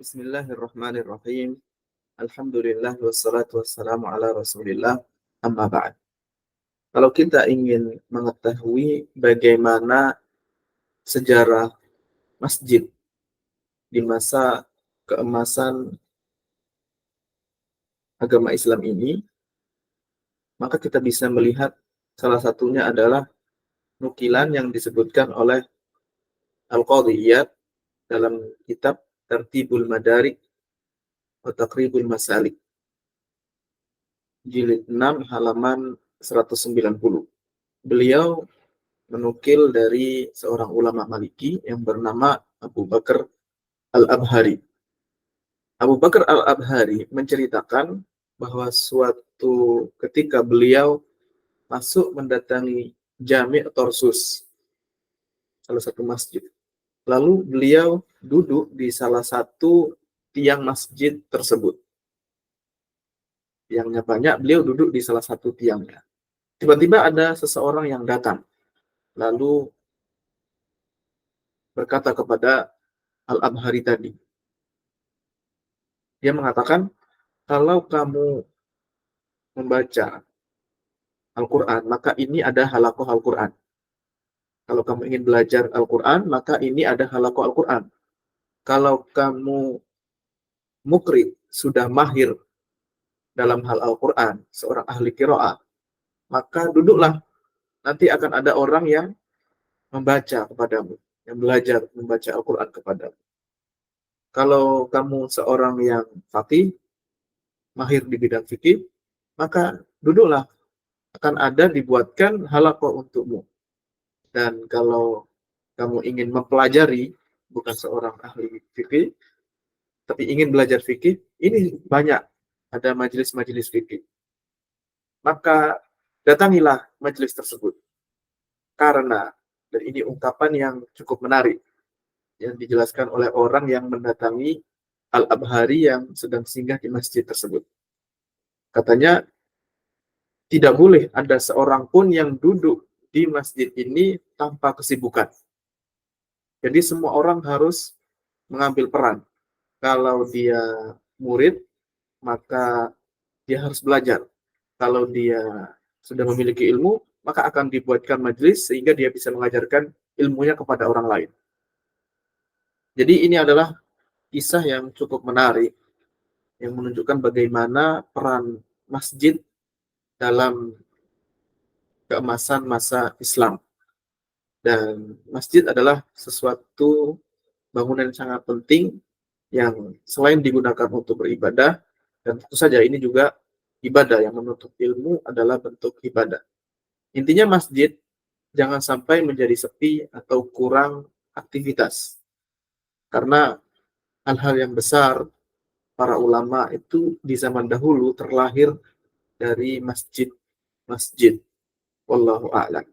Bismillahirrahmanirrahim. Alhamdulillah wassalatu wassalamu ala Rasulillah. Amma ba'd. Kalau kita ingin mengetahui bagaimana sejarah masjid di masa keemasan agama Islam ini, maka kita bisa melihat salah satunya adalah nukilan yang disebutkan oleh Al-Qadhi Iyad dalam kitab Tartibul Madarik wa Taqribul Masalik, jilid 6 halaman 190. Beliau menukil dari seorang ulama Maliki yang bernama Abu Bakar Al-Abhari. Abu Bakar Al-Abhari menceritakan bahwa suatu ketika beliau masuk mendatangi Jami' Tarsus, salah satu masjid. Lalu beliau duduk di salah satu tiang masjid tersebut. Tiangnya banyak, beliau duduk di salah satu tiangnya. Tiba-tiba ada seseorang yang datang, lalu berkata kepada Al-Abhari tadi. Dia mengatakan, kalau kamu membaca Al-Quran, maka ini ada halaqah Al-Quran. Kalau kamu ingin belajar Al-Quran, maka ini ada halaqah Al-Quran. Kalau kamu mukri, sudah mahir dalam hal Al-Quran, seorang ahli qiraah, maka duduklah. Nanti akan ada orang yang membaca kepadamu, yang belajar membaca Al-Quran kepadamu. Kalau kamu seorang yang faqih, mahir di bidang fikih, maka duduklah. Akan ada dibuatkan halaqah untukmu. Dan kalau kamu ingin mempelajari, bukan seorang ahli fikih, tapi ingin belajar fikih, ini banyak. Ada majelis-majelis fikih. Maka datangilah majelis tersebut. Karena, dan ini ungkapan yang cukup menarik, yang dijelaskan oleh orang yang mendatangi Al-Abhari yang sedang singgah di masjid tersebut. Katanya, tidak boleh ada seorang pun yang duduk di masjid ini tanpa kesibukan. Jadi semua orang harus mengambil peran. Kalau dia murid, maka dia harus belajar. Kalau dia sudah memiliki ilmu, maka akan dibuatkan majelis sehingga dia bisa mengajarkan ilmunya kepada orang lain. Jadi ini adalah kisah yang cukup menarik, yang menunjukkan bagaimana peran masjid dalam keemasan masa Islam. Dan masjid adalah sesuatu bangunan yang sangat penting yang selain digunakan untuk beribadah, dan tentu saja ini juga ibadah, yang menuntut ilmu adalah bentuk ibadah. Intinya masjid jangan sampai menjadi sepi atau kurang aktivitas. Karena hal-hal yang besar para ulama itu di zaman dahulu terlahir dari masjid-masjid. Wallahu a'lam.